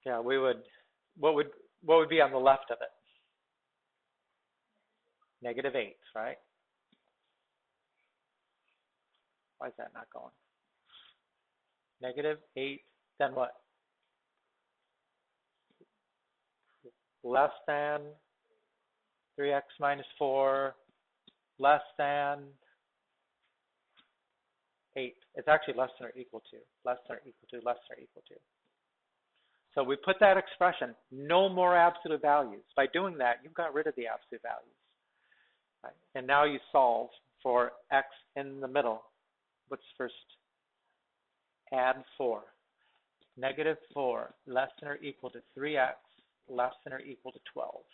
Yeah, what would be on the left of it? -8, right? Why is that not going? -8, then what? Less than 3x minus 4, less than 8. It's actually less than or equal to, less than or equal to, less than or equal to. So we put that expression, no more absolute values. By doing that, you've got rid of the absolute values. Right? And now you solve for x in the middle. What's first? Add 4. -4 less than or equal to 3x less than or equal to 12.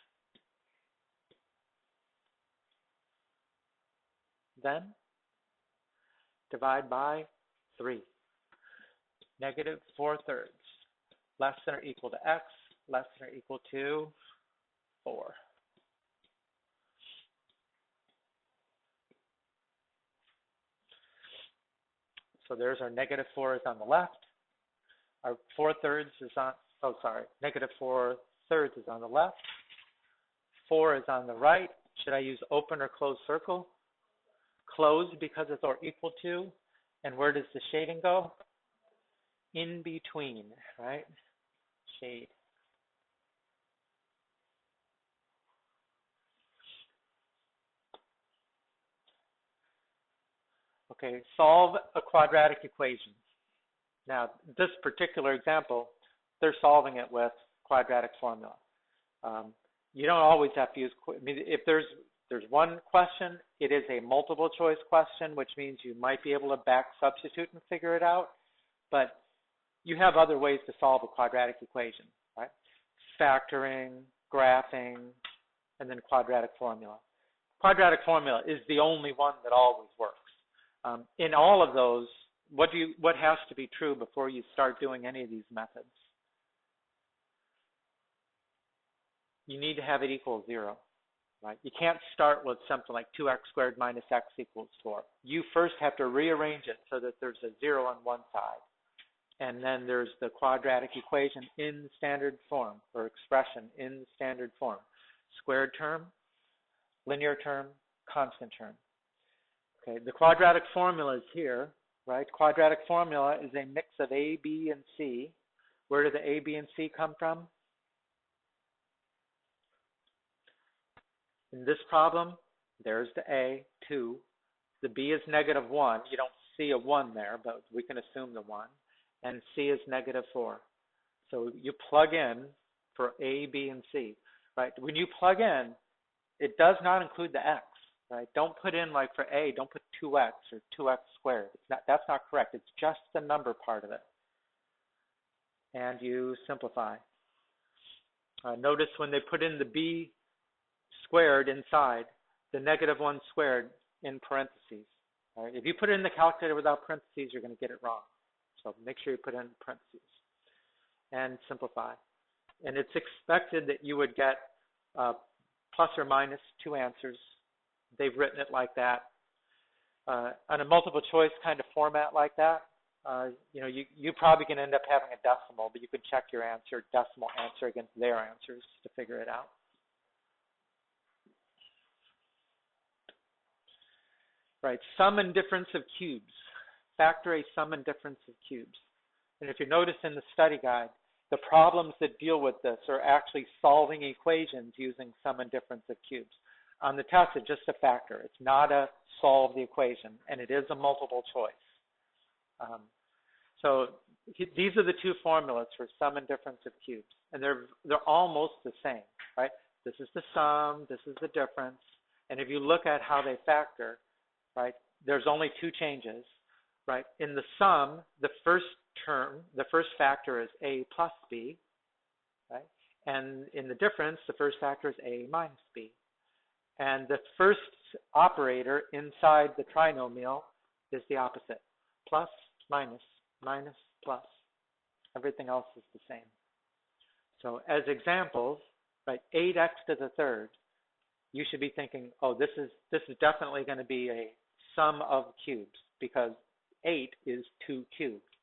Then divide by 3. -4/3 less than or equal to x less than or equal to 4. So there's our -4 is on the left. Our 4/3 is on, -4/3 is on the left. 4 is on the right. Should I use open or closed circle? Closed because it's or equal to. And where does the shading go? In between, right? Shade. Okay, solve a quadratic equation. Now, this particular example, they're solving it with quadratic formula. You don't always have to use, I mean, if there's one question, it is a multiple choice question, which means you might be able to back substitute and figure it out, but you have other ways to solve a quadratic equation, right? Factoring, graphing, and then quadratic formula. Quadratic formula is the only one that always works. In all of those, what has to be true before you start doing any of these methods? You need to have it equal 0, right? You can't start with something like 2x squared minus x equals 4. You first have to rearrange it so that there's a 0 on one side. And then there's the quadratic equation in standard form, or expression in standard form. Squared term, linear term, constant term. Okay, the quadratic formula is here, right? Quadratic formula is a mix of A, B, and C. Where do the A, B, and C come from? In this problem, there's the A, 2. The B is -1. You don't see a 1 there, but we can assume the 1. And C is -4. So you plug in for A, B, and C, right? When you plug in, it does not include the x, right? Don't put in, like for A, don't put 2x or 2x squared. That's not correct. It's just the number part of it. And you simplify. Notice when they put in the B squared inside, the -1 squared in parentheses. All right? If you put it in the calculator without parentheses, you're going to get it wrong. So make sure you put in parentheses and simplify. And it's expected that you would get plus or minus 2 answers. They've written it like that. On a multiple choice kind of format like that, you probably can end up having a decimal, but you can check your decimal answer against their answers to figure it out. Right, sum and difference of cubes. Factor a sum and difference of cubes. And if you notice in the study guide, the problems that deal with this are actually solving equations using sum and difference of cubes. On the test, it's just a factor. It's not a solve the equation, and it is a multiple choice. So these are the two formulas for sum and difference of cubes, and they're almost the same, right? This is the sum, this is the difference, and if you look at how they factor, right, there's only 2 changes, right? In the sum, the first factor is a plus b, right? And in the difference, the first factor is a minus b. And the first operator inside the trinomial is the opposite. Plus, minus, minus, plus. Everything else is the same. So as examples, right, 8x to the third, you should be thinking, oh, this is definitely going to be a sum of cubes because 8 is 2 cubed.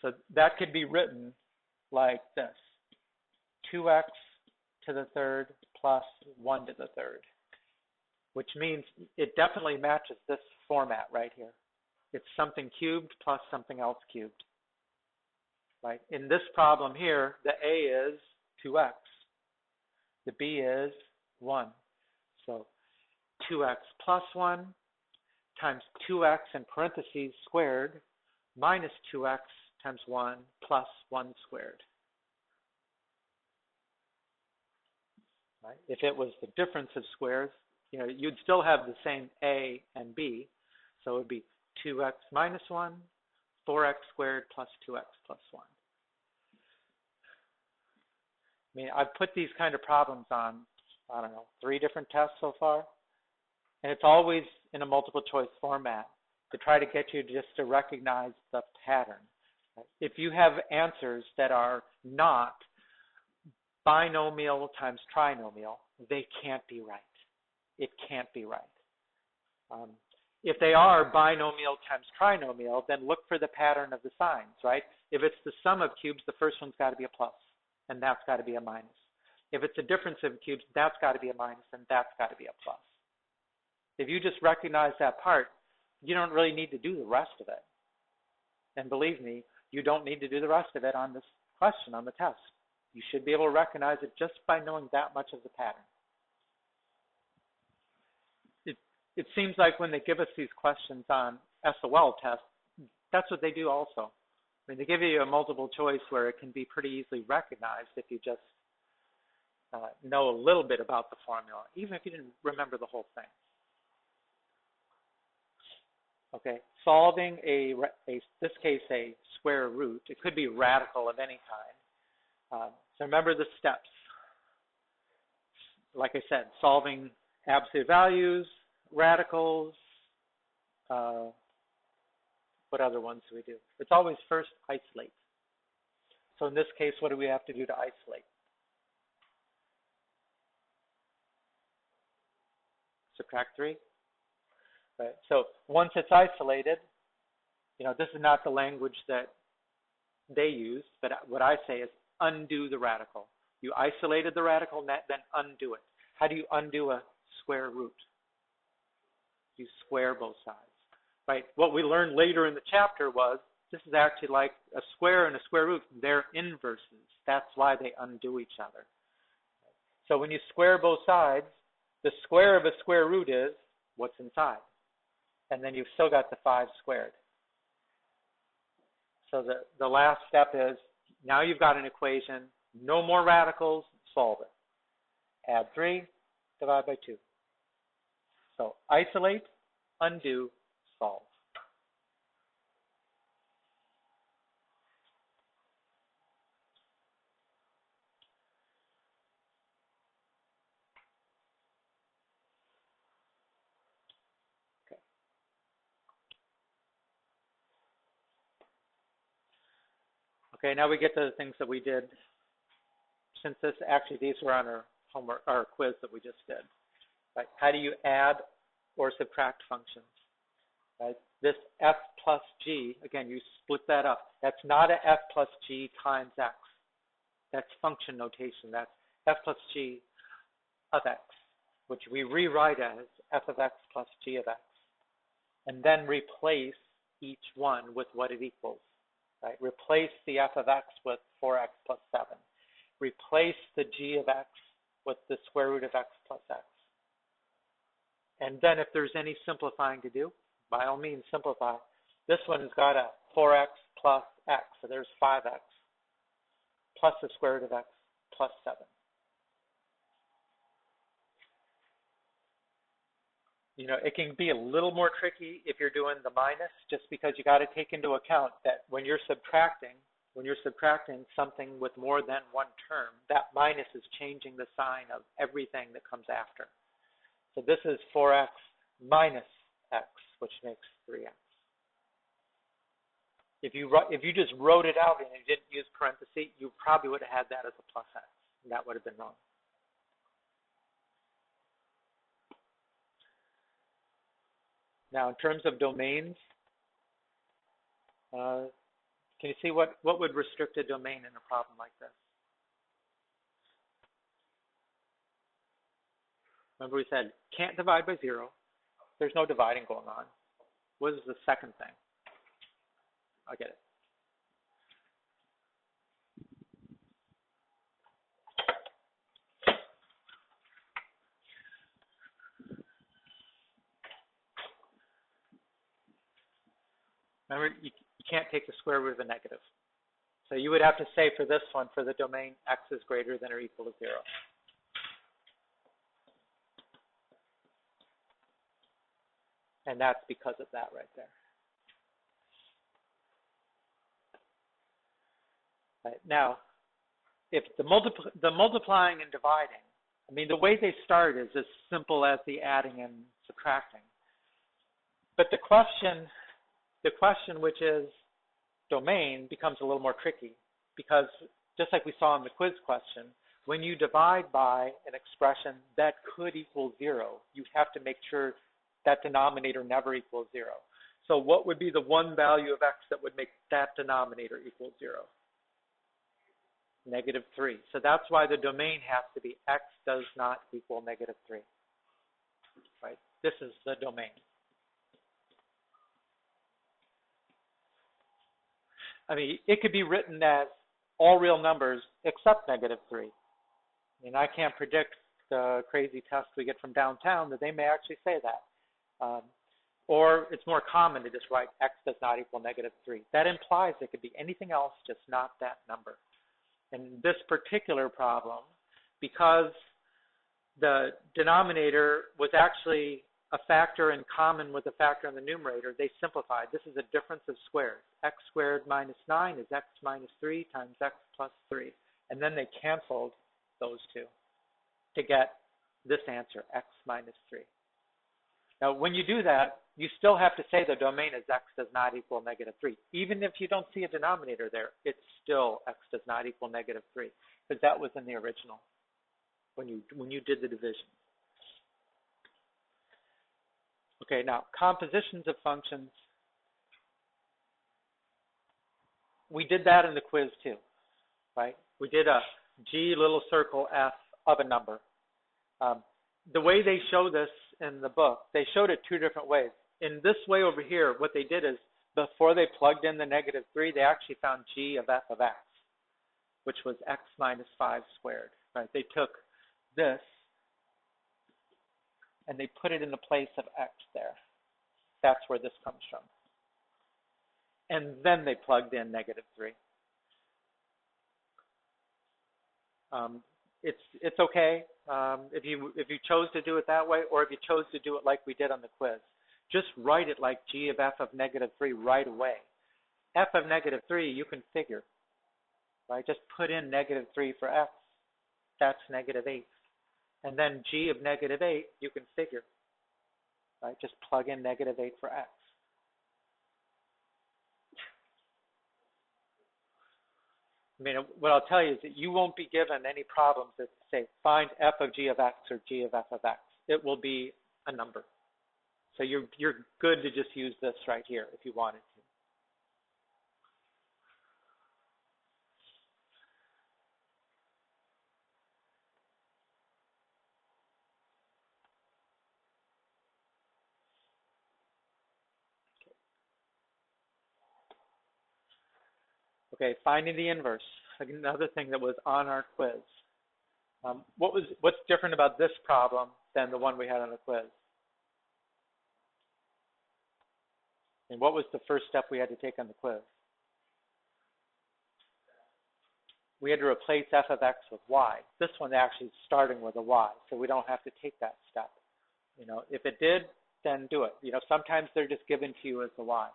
So that could be written like this. 2x to the third plus 1 to the third, which means it definitely matches this format right here. It's something cubed plus something else cubed. Right? In this problem here, the a is 2x. The b is 1. So 2x plus 1 times 2x in parentheses squared minus 2x times 1 plus 1 squared. Right? If it was the difference of squares, you'd still have the same a and b. So it would be 2x minus 1, 4x squared plus 2x plus 1. I mean, I've put these kind of problems on, 3 different tests so far. And it's always in a multiple choice format to try to get you just to recognize the pattern. If you have answers that are not binomial times trinomial, they can't be right. It can't be right. If they are binomial times trinomial, then look for the pattern of the signs, right? If it's the sum of cubes, the first one's got to be a plus, and that's got to be a minus. If it's a difference of cubes, that's got to be a minus, and that's got to be a plus. If you just recognize that part, you don't really need to do the rest of it. And believe me, you don't need to do the rest of it on this question, on the test. You should be able to recognize it just by knowing that much of the pattern. It seems like when they give us these questions on SOL tests, that's what they do also. I mean, they give you a multiple choice where it can be pretty easily recognized if you just know a little bit about the formula, even if you didn't remember the whole thing. Okay, solving this case, a square root. It could be radical of any kind. So remember the steps. Like I said, solving absolute values, radicals. What other ones do we do? It's always first isolate. So in this case, what do we have to do to isolate? Subtract 3. Right. So once it's isolated, this is not the language that they use, but what I say is undo the radical. You isolated the radical, then undo it. How do you undo a square root? You square both sides. Right. What we learned later in the chapter was this is actually like a square and a square root. They're inverses. That's why they undo each other. So when you square both sides, the square of a square root is what's inside. And then you've still got the 5 squared. So the last step is, now you've got an equation, no more radicals, solve it. Add 3, divide by 2. So isolate, undo, solve. Okay, now we get to the things that we did. Since these were on our homework, our quiz that we just did. Right? How do you add or subtract functions? Right? This f plus g, again, you split that up. That's not a f plus g times x. That's function notation. That's f plus g of x, which we rewrite as f of x plus g of x. And then replace each one with what it equals. Right? Replace the f of x with 4x plus 7. Replace the g of x with the square root of x plus x. And then if there's any simplifying to do, by all means simplify. This one's got a 4x plus x, so there's 5x plus the square root of x plus 7. It can be a little more tricky if you're doing the minus, just because you got to take into account that when you're subtracting something with more than one term, that minus is changing the sign of everything that comes after. So this is 4x minus x, which makes 3x. If you just wrote it out and you didn't use parentheses, you probably would have had that as a plus x, and that would have been wrong. Now, in terms of domains, can you see what would restrict a domain in a problem like this? Remember we said can't divide by 0. There's no dividing going on. What is the second thing? I'll get it. Remember, you can't take the square root of a negative. So you would have to say for this one, for the domain x is greater than or equal to 0. And that's because of that right there. Right. Now, if the multiplying and dividing, I mean, the way they start is as simple as the adding and subtracting. But the question which is domain becomes a little more tricky, because just like we saw in the quiz question, when you divide by an expression that could equal 0, you have to make sure that denominator never equals 0. So what would be the one value of x that would make that denominator equal 0? -3. So that's why the domain has to be x does not equal -3. Right? This is the domain. I mean, it could be written as all real numbers except -3. And I can't predict the crazy test we get from downtown that they may actually say that. Or it's more common to just write x does not equal -3. That implies it could be anything else, just not that number. In this particular problem, because the denominator was actually a factor in common with a factor in the numerator, they simplified. This is a difference of squares. X squared minus 9 is x minus 3 times x plus 3. And then they canceled those two to get this answer, x minus 3. Now, when you do that, you still have to say the domain is x does not equal -3. Even if you don't see a denominator there, it's still x does not equal -3, because that was in the original when you did the division. Okay, now compositions of functions. We did that in the quiz too, right? We did a g little circle f of a number. The way they show this in the book, they showed it two different ways. In this way over here, what they did is before they plugged in the -3, they actually found g of f of x, which was x minus 5 squared, right? They took this and they put it in the place of x there. That's where this comes from. And then they plugged in -3. It's okay if you chose to do it that way, or if you chose to do it like we did on the quiz. Just write it like g of f of -3 right away. F of -3 you can figure, right? Just put in -3 for x. That's -8. And then g of -8 you can figure, right? Just plug in -8 for x. I mean, what I'll tell you is that you won't be given any problems that say find f of g of x or g of f of x. It will be a number. So you're good to just use this right here if you wanted to. Okay, finding the inverse. Another thing that was on our quiz. What's different about this problem than the one we had on the quiz? And what was the first step we had to take on the quiz? We had to replace f of x with y. This one actually is starting with a y, so we don't have to take that step. You know, if it did, then do it. You know, sometimes they're just given to you as a y.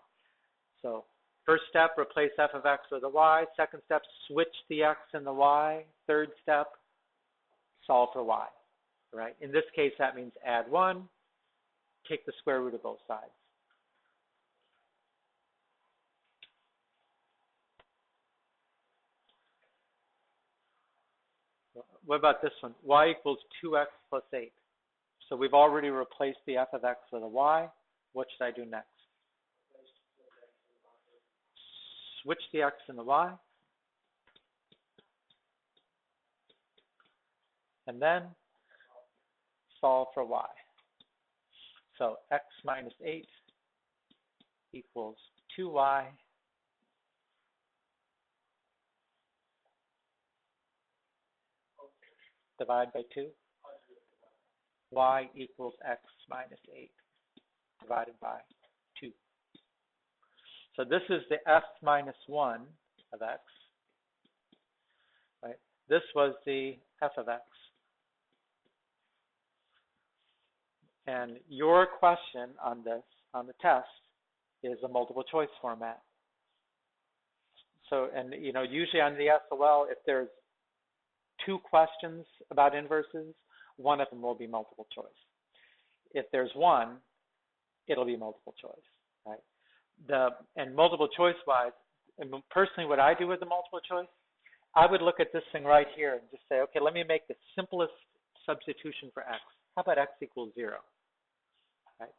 So first step, replace f of x with a y. Second step, switch the x and the y. Third step, solve for y. Right? In this case, that means add 1, take the square root of both sides. What about this one? Y equals 2x plus 8. So we've already replaced the f of x with a y. What should I do next? Switch the x and the y. And then solve for y. So x minus 8 equals 2y divided by 2. Y equals x minus 8 divided by 2. So this is the f minus 1 of x, right? This was the f of x. And your question on this, on the test, is a multiple choice format. So, and you know, usually on the SOL, if there's 2 questions about inverses, one of them will be multiple choice. If there's 1, it'll be multiple choice, right? And multiple choice wise, and personally what I do with the multiple choice, I would look at this thing right here and just say, okay, let me make the simplest substitution for x. How about x equals 0? Right?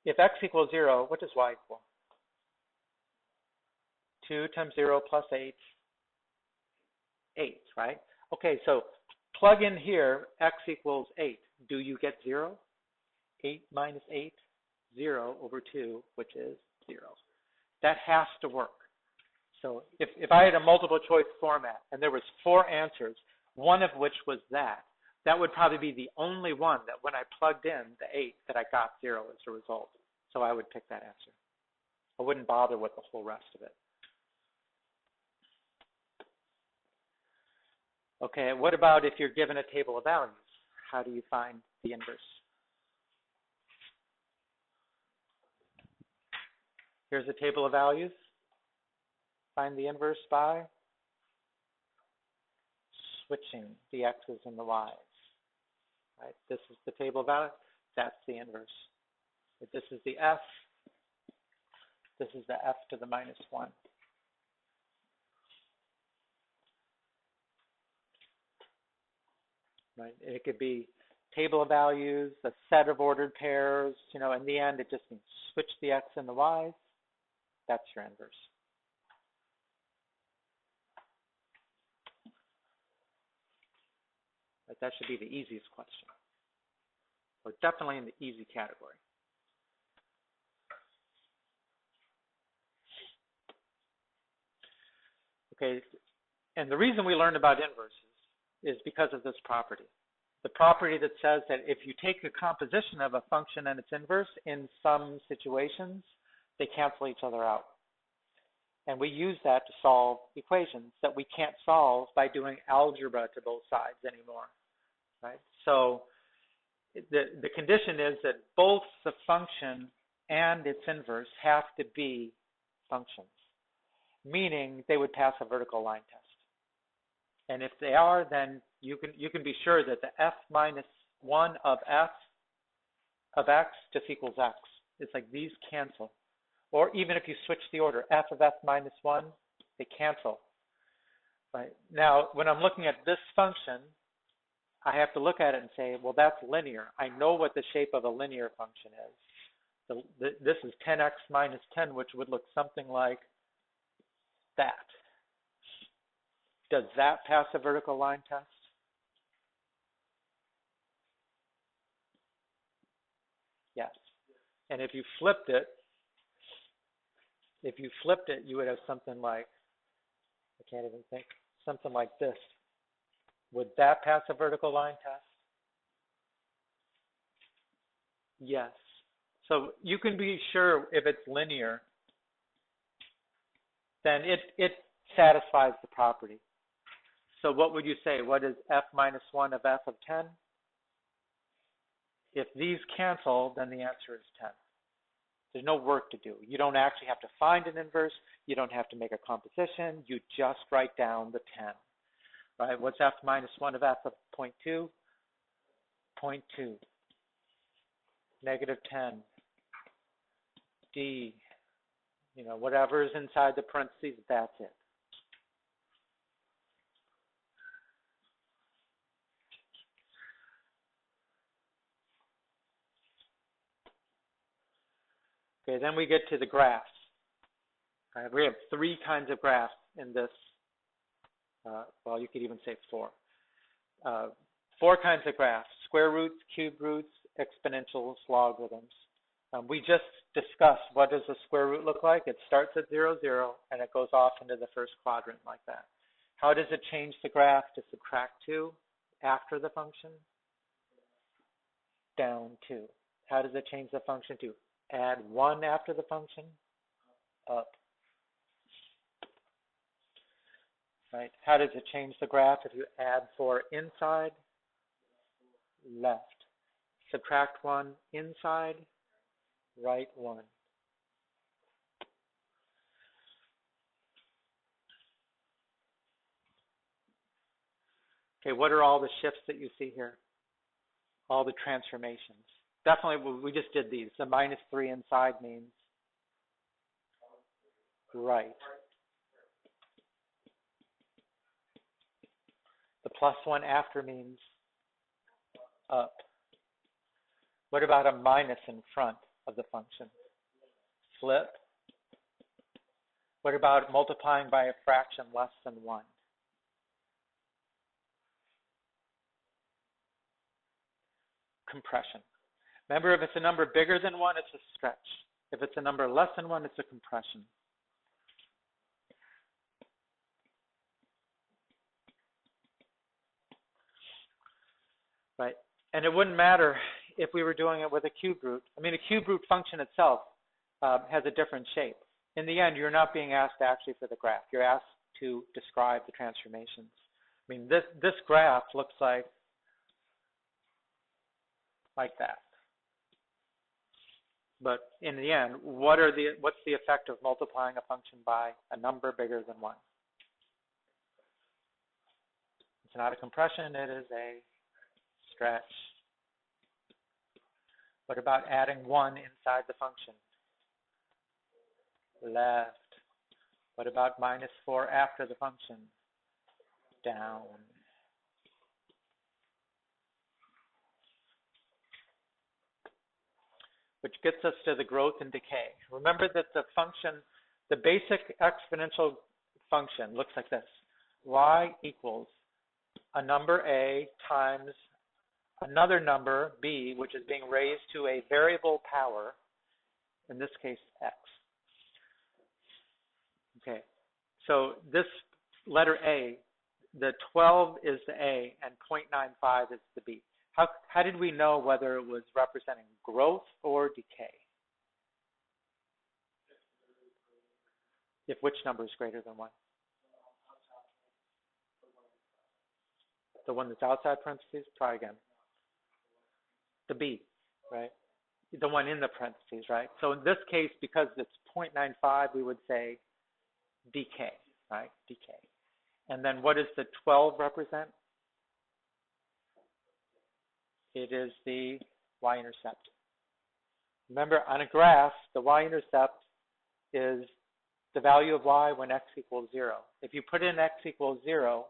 If x equals 0, what does y equal? 2 times 0 plus 8, 8, right? Okay, so plug in here, x equals 8. Do you get 0? 8 minus 8, 0 over 2, which is 0. That has to work. So if I had a multiple choice format and there was 4 answers, one of which was that would probably be the only one that when I plugged in the 8 that I got 0 as a result. So I would pick that answer. I wouldn't bother with the whole rest of it. Okay, what about if you're given a table of values? How do you find the inverse? Here's a table of values. Find the inverse by switching the x's and the y's. Right? This is the table of values. That's the inverse. If this is the f, this is the f to the minus 1. Right? It could be table of values, a set of ordered pairs. You know, in the end, it just means switch the x and the y's. That's your inverse. Right? That should be the easiest question, or definitely in the easy category. Okay, and the reason we learned about inverses is because of this property. The property that says that if you take a composition of a function and its inverse, in some situations, they cancel each other out. And we use that to solve equations that we can't solve by doing algebra to both sides anymore, right? So the condition is that both the function and its inverse have to be functions, meaning they would pass a vertical line test. And if they are, then you can be sure that the f minus 1 of f of x just equals x. It's like these cancel. Or even if you switch the order, f of f minus 1, they cancel. Right? Now, when I'm looking at this function, I have to look at it and say, well, that's linear. I know what the shape of a linear function is. This is 10x minus 10, which would look something like that. Does that pass a vertical line test? Yes. And if you flipped it, you would have something like, I can't even think, something like this. Would that pass a vertical line test? Yes. So you can be sure if it's linear, then it satisfies the property. So what would you say? What is f minus 1 of f of 10? If these cancel, then the answer is 10. There's no work to do. You don't actually have to find an inverse. You don't have to make a composition. You just write down the 10. Right? What's f minus 1 of f of 0.2? 0.2. Negative 10. D. You know, whatever is inside the parentheses, that's it. Okay, then we get to the graphs. Right, we have 3 kinds of graphs in this. Well, you could even say 4. 4 kinds of graphs. square roots, cube roots, exponentials, logarithms. We just discussed what does a square root look like. It starts at 0, 0, and it goes off into the first quadrant like that. How does it change the graph to subtract 2 after the function? Down 2. How does it change the function to add 1 after the function? Up. Right? How does it change the graph if you add 4 inside? Left. Subtract 1 inside? Right 1. Okay, what are all the shifts that you see here? All the transformations. Definitely, we just did these. The -3 inside means right. The +1 after means up. What about a minus in front of the function? Flip. What about multiplying by a fraction less than 1? Compression. Remember, if it's a number bigger than 1, it's a stretch. If it's a number less than 1, it's a compression. Right? And it wouldn't matter if we were doing it with a cube root. I mean, a cube root function itself has a different shape. In the end, you're not being asked actually for the graph. You're asked to describe the transformations. I mean, this graph looks like that. But in the end, what's the effect of multiplying a function by a number bigger than 1? It's not a compression, it is a stretch. What about adding 1 inside the function? Left. What about -4 after the function? Down. Which gets us to the growth and decay. Remember that the function, the basic exponential function looks like this. Y equals a number A times another number B, which is being raised to a variable power, in this case, X. Okay, so this letter A, the 12 is the A and 0.95 is the B. How did we know whether it was representing growth or decay? If which number is greater than 1? The one that's outside parentheses? Try again. The B, right? The one in the parentheses, right? So in this case, because it's 0.95, we would say decay, right? Decay. And then what does the 12 represent? It is the y-intercept. Remember, on a graph, the y-intercept is the value of y when x equals 0. If you put in x equals 0,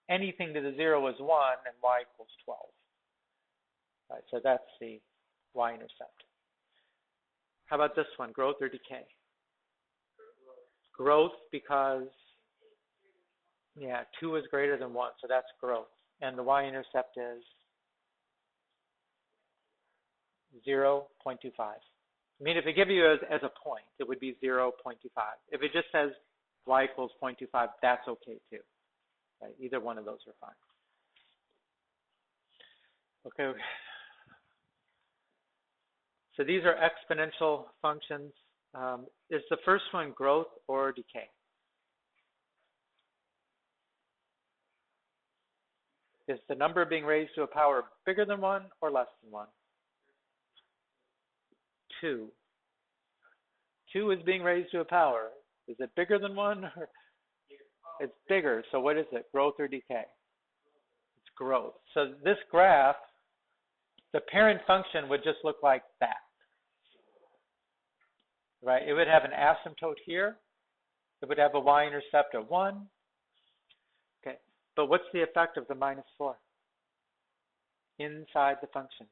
anything to the 0 is 1, and y equals 12. Right, so that's the y-intercept. How about this one, growth or decay? Growth because, 2 is greater than 1, so that's growth. And the y-intercept is 0.25. I mean, if it gives you as a point, it would be 0.25. If it just says y equals 0.25, that's okay too. Right? Either one of those are fine. Okay. So these are exponential functions. Is the first one growth or decay? Is the number being raised to a power bigger than 1 or less than 1? 2. 2 is being raised to a power. Is it bigger than 1? Or it's bigger. So what is it, growth or decay? It's growth. So this graph, the parent function would just look like that. Right? It would have an asymptote here. It would have a y-intercept of 1. Okay. But what's the effect of the -4? Inside the function.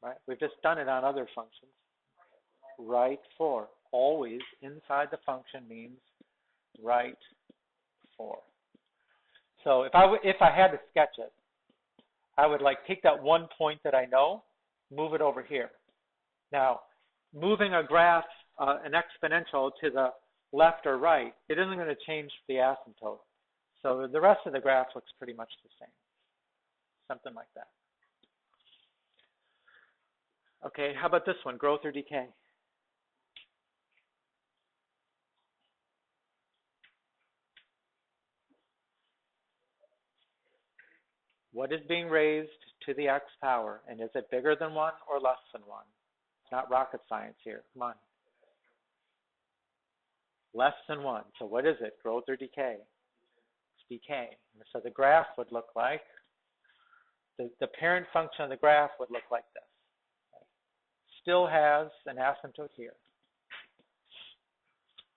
Right? We've just done it on other functions. Right 4. Always inside the function means right 4. So if I had to sketch it, I would like take that one point that I know, move it over here. Now, moving a graph, an exponential to the left or right, it isn't going to change the asymptote. So the rest of the graph looks pretty much the same, something like that. Okay, how about this one, growth or decay? What is being raised to the x power, and is it bigger than 1 or less than 1? It's not rocket science here. Come on. Less than 1. So what is it, growth or decay? It's decay. So the graph would look like, the parent function of the graph would look like this. Still has an asymptote here.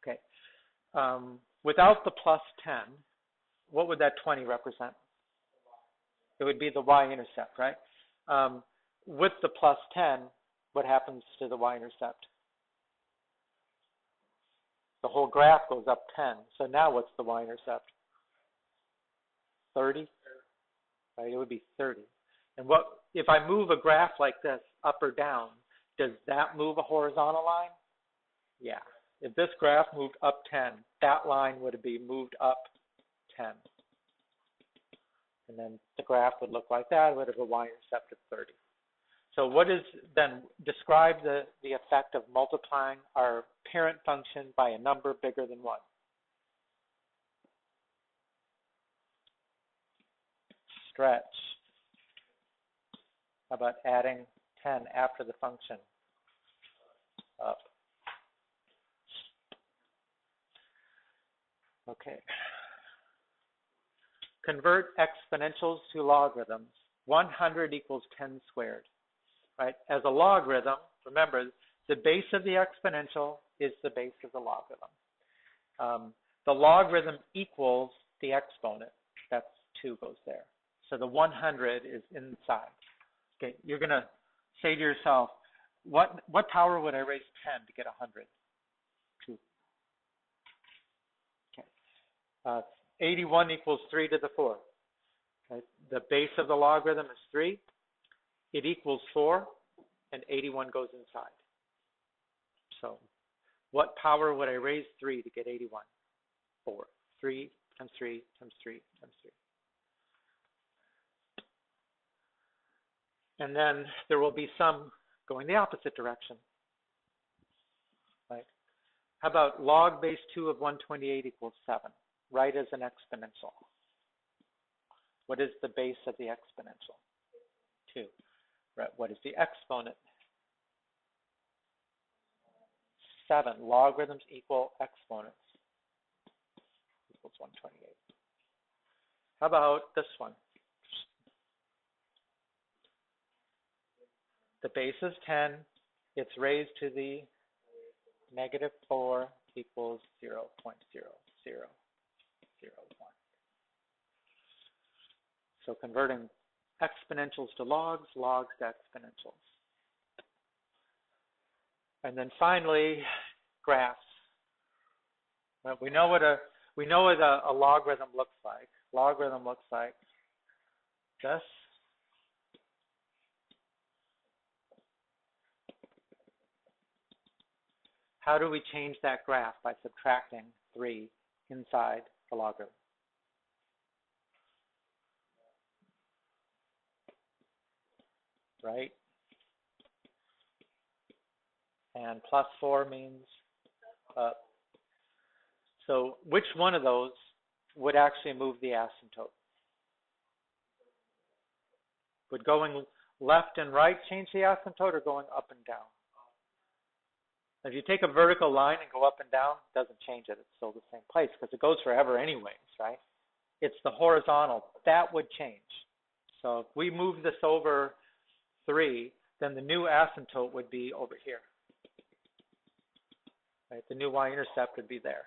Okay. Without the plus 10, what would that 20 represent? It would be the y-intercept, right? With the plus 10, what happens to the y-intercept? The whole graph goes up 10. So now what's the y-intercept? 30? Right, it would be 30. And what if I move a graph like this up or down, does that move a horizontal line? Yeah. If this graph moved up 10, that line would be moved up 10. And then the graph would look like that. It would have a y-intercept of 30. So what is then, describe the effect of multiplying our parent function by a number bigger than 1. Stretch. How about adding 10 after the function? Up. Okay. Convert exponentials to logarithms. 100 equals 10 squared. Right? As a logarithm, remember, the base of the exponential is the base of the logarithm. The logarithm equals the exponent. That's 2 goes there. So the 100 is inside. Okay, you're going to say to yourself, what power would I raise 10 to get 100? 2. Okay. 81 equals 3 to the 4. Okay. The base of the logarithm is 3. It equals 4, and 81 goes inside. So what power would I raise 3 to get 81? 4. 3 times 3 times 3 times 3. And then there will be some going the opposite direction. Right? How about log base 2 of 128 equals 7? Write as an exponential. What is the base of the exponential? 2. Right. What is the exponent? 7. Logarithms equal exponents. Equals 128. How about this one? The base is 10. It's raised to the negative 4 equals 0.0001. So converting exponentials to logs, logs to exponentials. And then finally, graphs. Well, we know what a logarithm looks like. Logarithm looks like this. How do we change that graph? By subtracting 3 inside the logarithm. Right? And plus 4 means up. So which one of those would actually move the asymptote? Would going left and right change the asymptote, or going up and down? If you take a vertical line and go up and down, it doesn't change it. It's still the same place because it goes forever anyways, right? It's the horizontal. That would change. So if we move this over 3, then the new asymptote would be over here. Right? The new y-intercept would be there.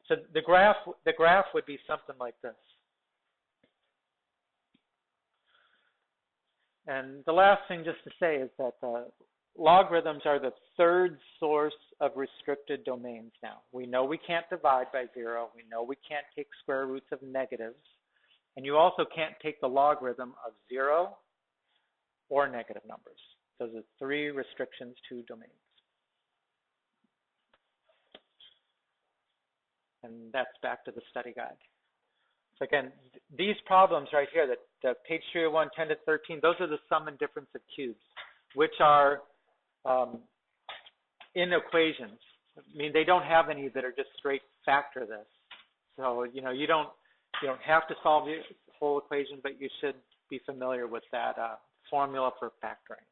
So the graph would be something like this. And the last thing just to say is that logarithms are the third source of restricted domains now. We know we can't divide by 0. We know we can't take square roots of negatives. And you also can't take the logarithm of 0 or negative numbers. Those are 3 restrictions to domains. And that's back to the study guide. So again, these problems right here, that page 301, 10 to 13, those are the sum and difference of cubes, which are in equations. I mean, they don't have any that are just straight factor this. So, you don't have to solve the whole equation, but you should be familiar with that formula for factoring.